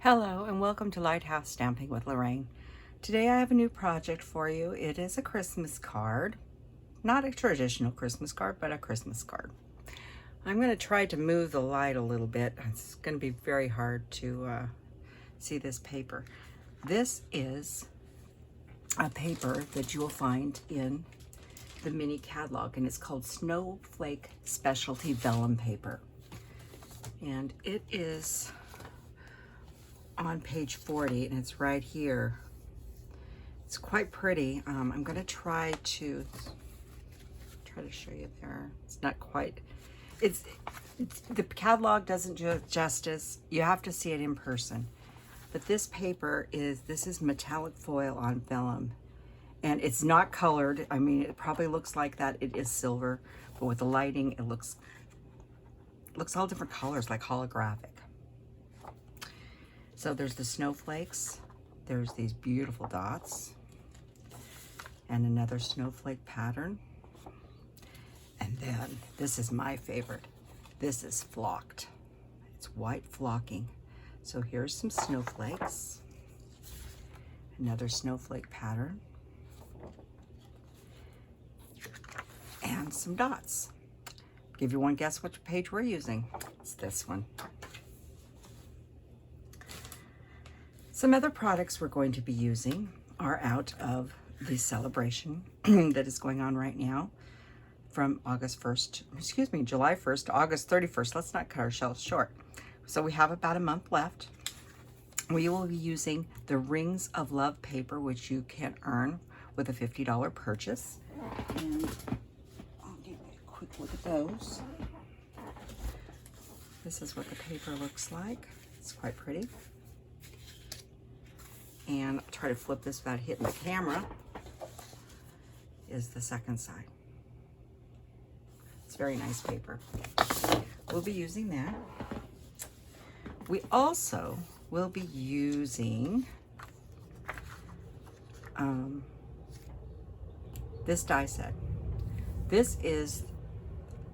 Hello and welcome to Lighthouse Stamping with Lorraine. Today I have a new project for you. It is a Christmas card. Not a traditional Christmas card, but a Christmas card. I'm going to try to move the light a little bit. It's going to be very hard to see this paper. This is a paper that you will find in the mini catalog, and it's called Snowflake Specialty Vellum Paper. And it is on page 40, and it's right here. It's quite pretty. I'm going to try to show you there. It's not quite. It's the catalog doesn't do it justice. You have to see it in person. But this paper is metallic foil on vellum, and it's not colored. I mean, it probably looks like that. It is silver, but with the lighting, it looks all different colors, like holographic. So there's the snowflakes, there's these beautiful dots, and another snowflake pattern. And then, this is my favorite. This is flocked. It's white flocking. So here's some snowflakes, another snowflake pattern, and some dots. Give you one guess which page we're using. It's this one. Some other products we're going to be using are out of the celebration that is going on right now from July 1st to August 31st. Let's not cut ourselves short. So we have about a month left. We will be using the Rings of Love paper, which you can earn with a $50 purchase. And I'll give you a quick look at those. This is what the paper looks like. It's quite pretty. And I'll try to flip this without hitting the camera, is the second side. It's very nice paper. We'll be using that. We also will be using this die set. This is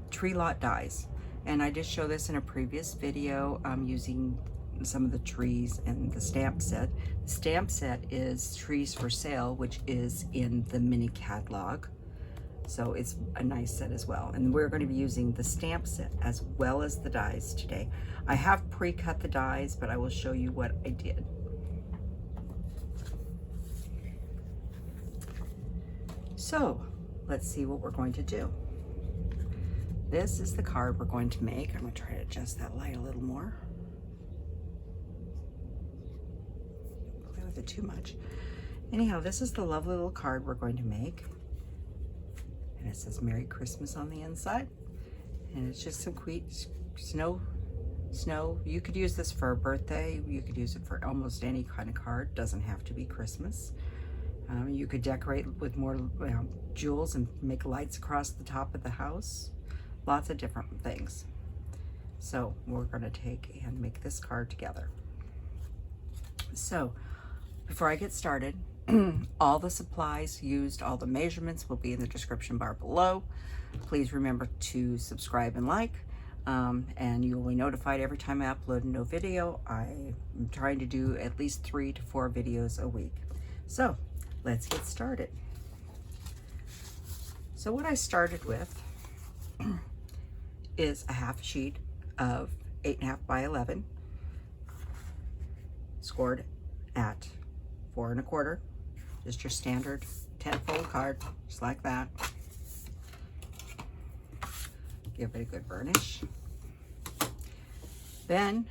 tree lot dies, and I did show this in a previous video using some of the trees and the stamp set. The stamp set is Trees for Sale, which is in the mini catalog. So it's a nice set as well. And we're going to be using the stamp set as well as the dies today. I have pre-cut the dies, but I will show you what I did. So let's see what we're going to do. This is the card we're going to make. I'm going to try to adjust that light a little more. It too much. Anyhow, this is the lovely little card we're going to make, and it says Merry Christmas on the inside, and it's just some sweet snow. You could use this for a birthday. You could use it for almost any kind of card. Doesn't have to be Christmas. You could decorate with more jewels and make lights across the top of the house. Lots of different things. So we're going to take and make this card together. So before I get started, all the supplies used, all the measurements will be in the description bar below. Please remember to subscribe and like, and you will be notified every time I upload a new video. I'm trying to do at least 3 to 4 videos a week. So let's get started. So what I started with is a half sheet of 8.5 by 11, scored at 4 1/4, just your standard 10-fold card, just like that. Give it a good burnish. Then,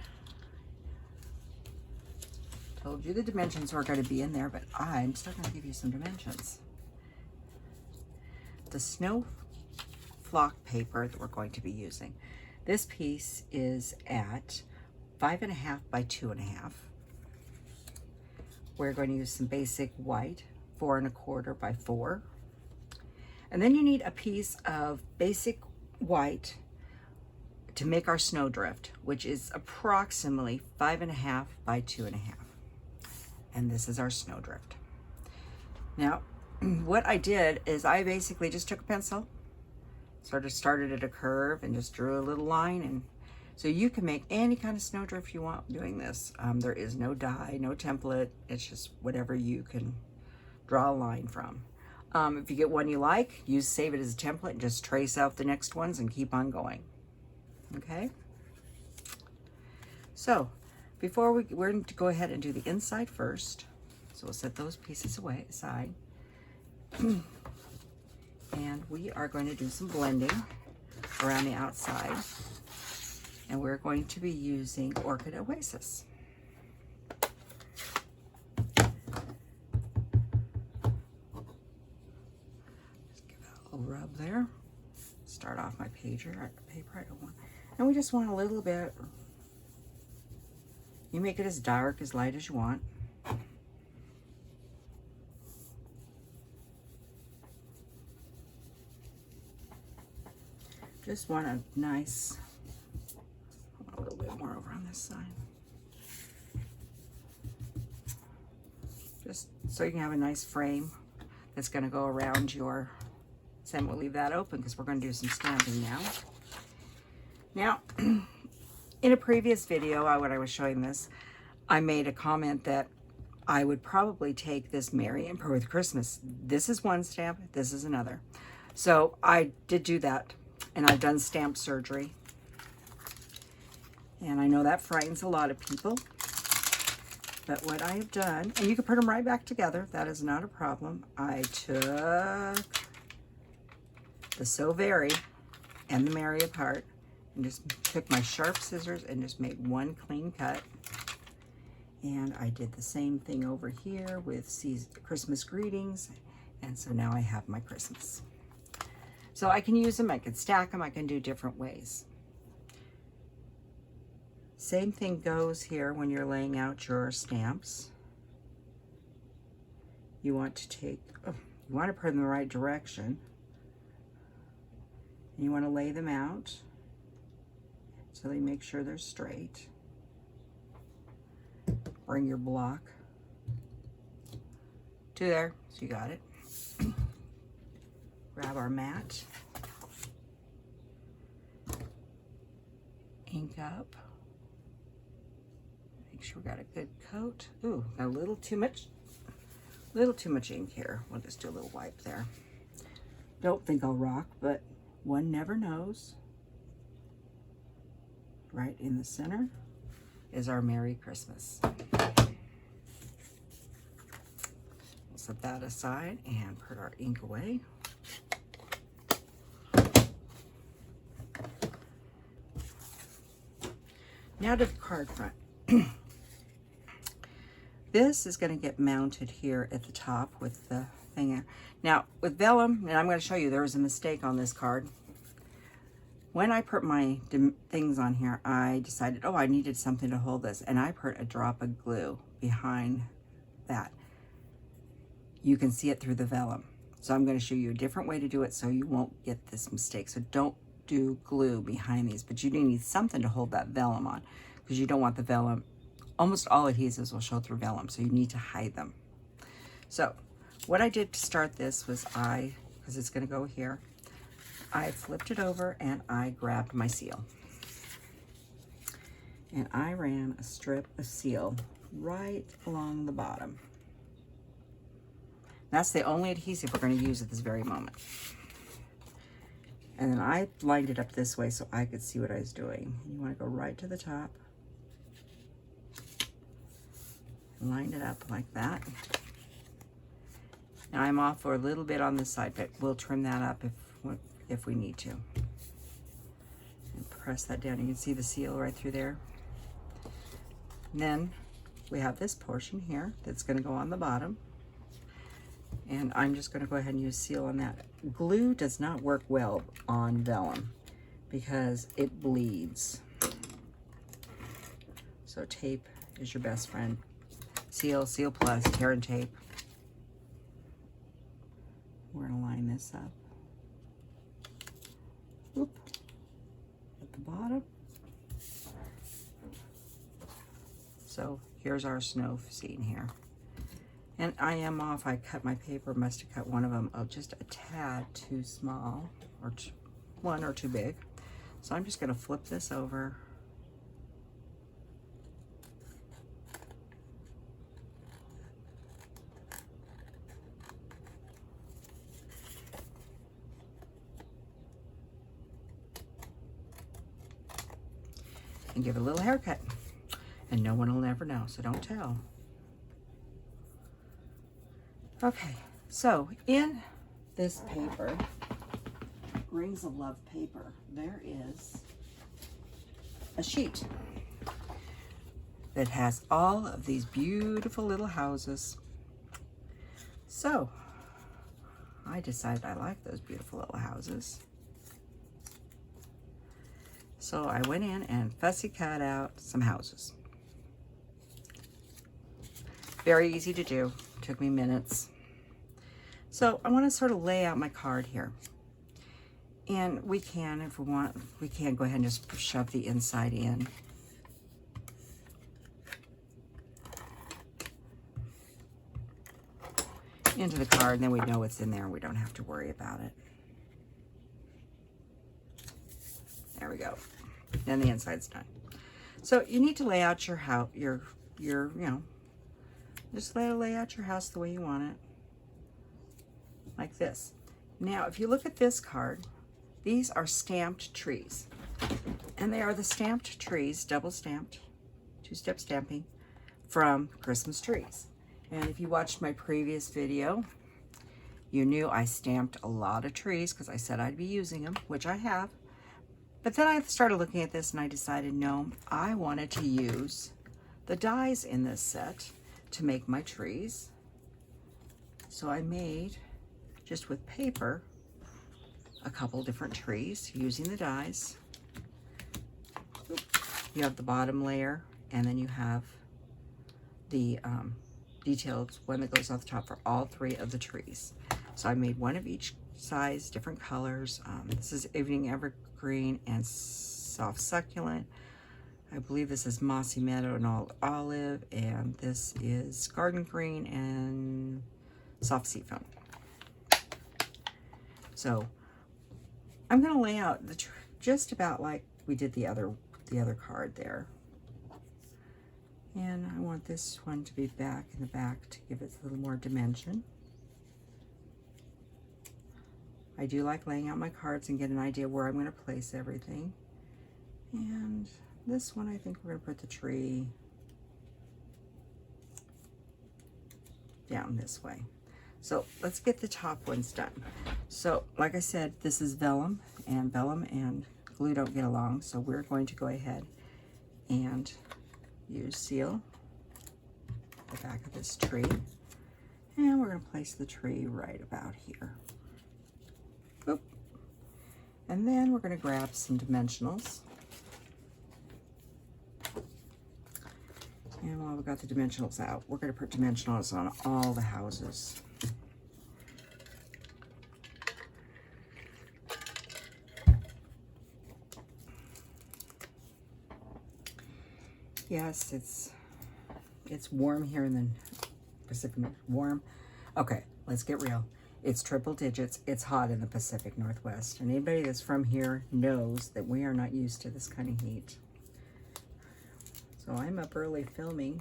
told you the dimensions were going to be in there, but I'm still going to give you some dimensions. The snow flock paper that we're going to be using. This piece is at 5.5 by 2.5. We're going to use some basic white, 4 1/4 by 4. And then you need a piece of basic white to make our snowdrift, which is approximately 5.5 by 2.5. And this is our snowdrift. Now, what I did is I basically just took a pencil, started at a curve and just drew a little line and So you can make any kind of snowdrift you want doing this. There is no die, no template. It's just whatever you can draw a line from. If you get one you like, save it as a template and just trace out the next ones and keep on going. Okay? So before we're going to go ahead and do the inside first. So we'll set those pieces aside. And we are going to do some blending around the outside. And we're going to be using Orchid Oasis. Just give that a little rub there. Start off my paper. I don't want, and we just want a little bit. You make it as dark, as light as you want. Just want a nice, a little bit more over on this side. Just so you can have a nice frame that's going to go around your, then we'll leave that open because we're going to do some stamping now. Now, in a previous video, when I was showing this, I made a comment that I would probably take this Merry Emperor with Christmas. This is one stamp, this is another. So I did do that, and I've done stamp surgery. And I know that frightens a lot of people. But what I have done, and you can put them right back together, that is not a problem. I took the So Very and the Merry apart, and just took my sharp scissors and just made one clean cut. And I did the same thing over here with Christmas greetings. And so now I have my Christmas. So I can use them, I can stack them, I can do different ways. Same thing goes here when you're laying out your stamps. You want to take, you want to put them in the right direction. And you want to lay them out so they make sure they're straight. Bring your block to there, so you got it. Grab our mat. Ink up. Make sure we got a good coat. Ooh, got a little too much ink here. We'll just do a little wipe there. Don't think I'll rock, but one never knows. Right in the center is our Merry Christmas. We'll set that aside and put our ink away. Now to the card front. This is going to get mounted here at the top with the thing. Now with Vellum, and I'm going to show you, there was a mistake on this card. When I put my things on here, I decided, oh, I needed something to hold this, and I put a drop of glue behind that. You can see it through the Vellum. So I'm going to show you a different way to do it so you won't get this mistake. So don't do glue behind these, but you do need something to hold that Vellum on, because you don't want the Vellum. Almost all adhesives will show through Vellum, so you need to hide them. So what I did to start this was because it's going to go here, I flipped it over and I grabbed my seal. And I ran a strip of seal right along the bottom. That's the only adhesive we're going to use at this very moment. And then I lined it up this way so I could see what I was doing. You want to go right to the top. Line it up like that. Now I'm off for a little bit on this side, but we'll trim that up if we need to. And press that down. You can see the seal right through there. And then we have this portion here that's going to go on the bottom. And I'm just going to go ahead and use seal on that. Glue does not work well on Vellum because it bleeds. So tape is your best friend. Seal, Seal Plus, tear and tape. We're going to line this up. Oop. At the bottom. So here's our snow scene here. And I am off. I cut my paper, must have cut one of them just a tad too small, or one or too big. So I'm just going to flip this over and give it a little haircut. And no one will ever know, so don't tell. Okay, so in this paper, Rings of Love paper, there is a sheet that has all of these beautiful little houses. So I decided I like those beautiful little houses. So I went in and fussy cut out some houses. Very easy to do, took me minutes. So I want to sort of lay out my card here. And we can, if we want, we can go ahead and just shove the inside in. Into the card, and then we know what's in there and we don't have to worry about it. There we go. Then the inside's done. So you need to lay out your house, you know, just lay out your house the way you want it. Like this. Now, if you look at this card, these are stamped trees. And they are the stamped trees, double stamped, two-step stamping from Christmas trees. And if you watched my previous video, you knew I stamped a lot of trees because I said I'd be using them, which I have. But then I started looking at this and I decided, no, I wanted to use the dies in this set to make my trees. So I made, just with paper, a couple different trees using the dies. You have the bottom layer, and then you have the detailed one that goes off the top for all three of the trees. So I made one of each size, different colors. This is Evening Evergreen and Soft Succulent. I believe this is Mossy Meadow and Olive, and this is Garden Green and Soft Seafoam. So I'm going to lay out the just about like we did the other card there. And I want this one to be back in the back to give it a little more dimension. I do like laying out my cards and get an idea where I'm going to place everything. And this one, I think we're going to put the tree down this way. So let's get the top ones done. So like I said, this is vellum and glue don't get along. So we're going to go ahead and use seal the back of this tree. And we're going to place the tree right about here. Oop. And then we're going to grab some dimensionals. And while we've got the dimensionals out, we're going to put dimensionals on all the houses. Yes, it's warm here in the Pacific Northwest. Warm. Okay, let's get real. It's triple digits. It's hot in the Pacific Northwest. And anybody that's from here knows that we are not used to this kind of heat. So I'm up early filming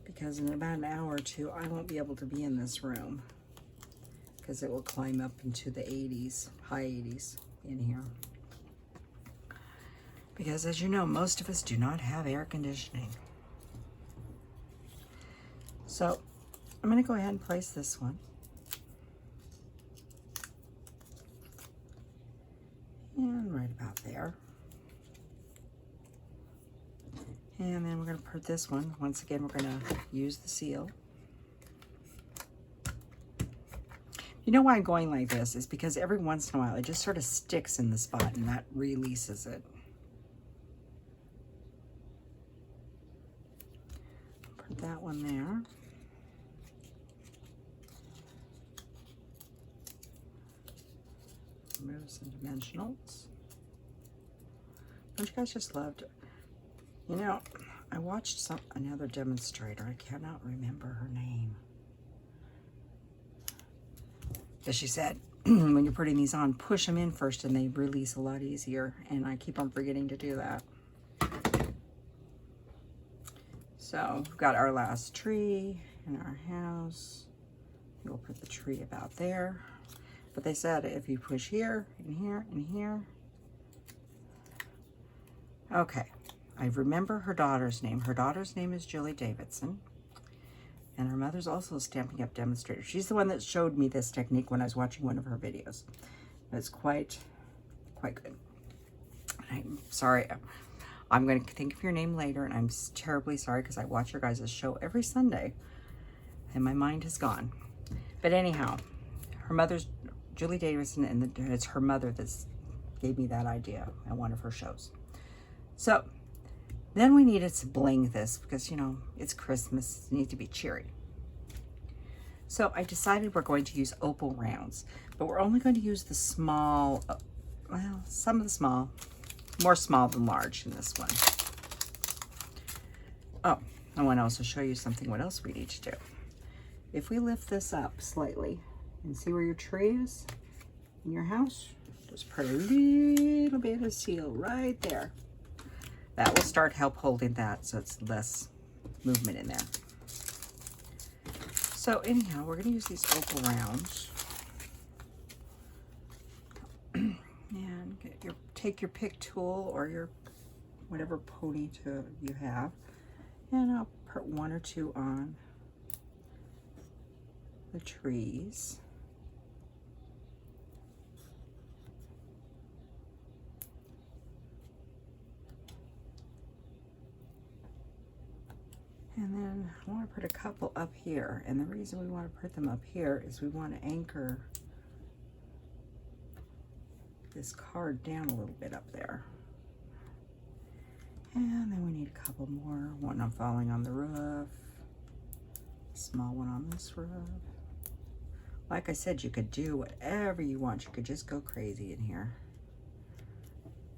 because in about an hour or two, I won't be able to be in this room because it will climb up into the 80s, high 80s in here. Because as you know, most of us do not have air conditioning. So I'm going to go ahead and place this one. And right about there. And then we're going to put this one. Once again, we're going to use the seal. You know why I'm going like this is because every once in a while it just sort of sticks in the spot and that releases it. Put that one there. Remove some dimensionals. Don't you guys just love to, you know, I watched another demonstrator. I cannot remember her name. But she said, when you're putting these on, push them in first and they release a lot easier. And I keep on forgetting to do that. So we've got our last tree in our house. We'll put the tree about there. But they said if you push here and here and here, Okay, I remember her daughter's name. Her daughter's name is Julie Davidson. And her mother's also a Stampin' Up! Demonstrator. She's the one that showed me this technique when I was watching one of her videos. It's quite good. I'm sorry. I'm going to think of your name later, and I'm terribly sorry because I watch your guys' show every Sunday, and my mind has gone. But anyhow, her mother's Julie Davidson, and it's her mother that gave me that idea at one of her shows. So then we needed to bling this because, you know, it's Christmas. It needs to be cheery. So I decided we're going to use Opal Rounds, but we're only going to use the small, well, some of the small, more small than large in this one. Oh, I want to also show you something, what else we need to do. If we lift this up slightly and see where your tree is in your house, just put a little bit of seal right there. That will start help holding that so it's less movement in there. So anyhow, we're going to use these Opal Rounds. And take your pick tool or your whatever pony you have, and I'll put one or two on the trees. And then I want to put a couple up here, and the reason we want to put them up here is we want to anchor this card down a little bit up there. And then we need a couple more. One I'm falling on the roof, a small one on this roof. Like I said, you could do whatever you want. You could just go crazy in here.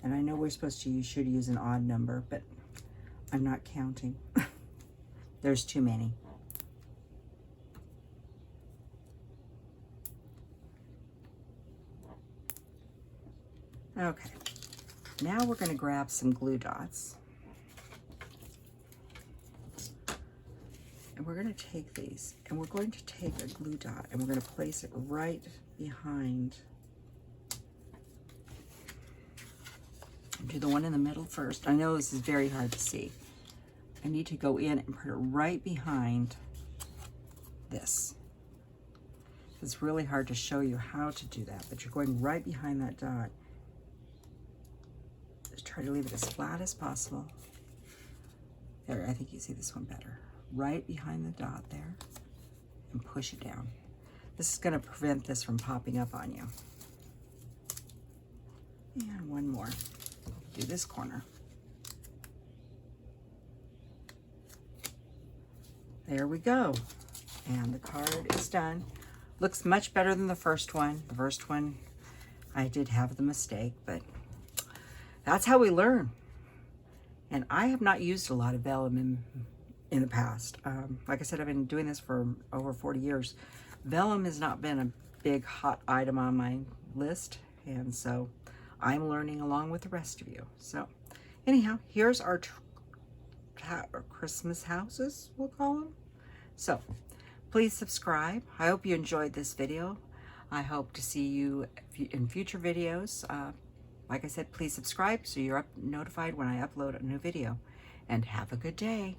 And I know we're supposed to should use an odd number, but I'm not counting. There's too many. Okay, now we're going to grab some glue dots. And we're going to take these, and we're going to take a glue dot, and we're going to place it right behind. Do the one in the middle first. I know this is very hard to see. I need to go in and put it right behind this. It's really hard to show you how to do that, but you're going right behind that dot. Just try to leave it as flat as possible. There, I think you see this one better. Right behind the dot there, and push it down. This is going to prevent this from popping up on you. And one more. Do this corner. There we go. And the card is done. Looks much better than the first one. The first one, I did have the mistake, but that's how we learn. And I have not used a lot of vellum in the past. Like I said, I've been doing this for over 40 years. Vellum has not been a big hot item on my list, and so I'm learning along with the rest of you. So anyhow, here's our Christmas houses, we'll call them. So please subscribe. I hope you enjoyed this video. I hope to see you in future videos. Like I said, please subscribe so you're notified when I upload a new video. And have a good day.